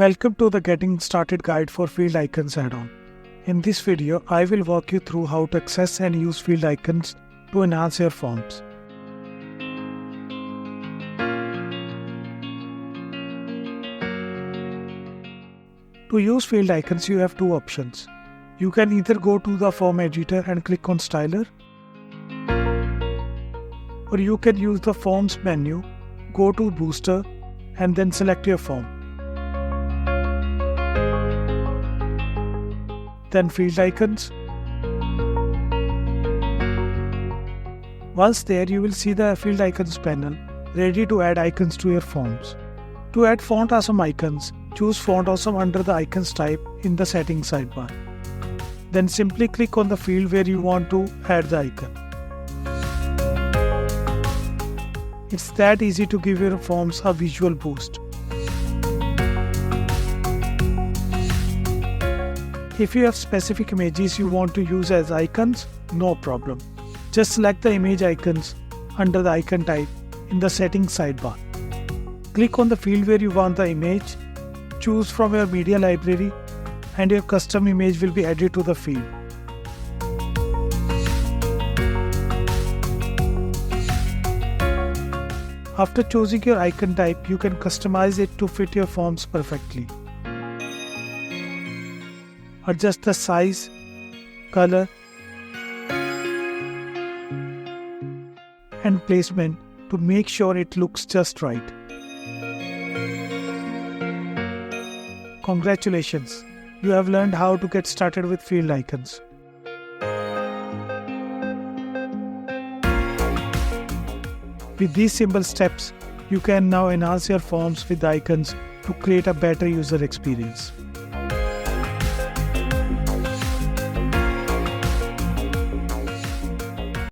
Welcome to the Getting Started Guide for Field Icons add-on. In this video, I will walk you through how to access and use field icons to enhance your forms. To use field icons, you have two options. You can either go to the form editor and click on Styler, or you can use the Forms menu, go to Booster, and then select your form. Then Field Icons. Once there, you will see the Field Icons panel ready to add icons to your forms. To add Fontawesome icons, choose Fontawesome under the Icons type in the Settings sidebar. Then simply click on the field where you want to add the icon. It's that easy to give your forms a visual boost. If you have specific images you want to use as icons, no problem. Just select the image icons under the icon type in the Settings sidebar. Click on the field where you want the image, choose from your media library, and your custom image will be added to the field. After choosing your icon type, you can customize it to fit your forms perfectly. Adjust the size, color, and placement to make sure it looks just right. Congratulations! You have learned how to get started with field icons. With these simple steps, you can now enhance your forms with icons to create a better user experience.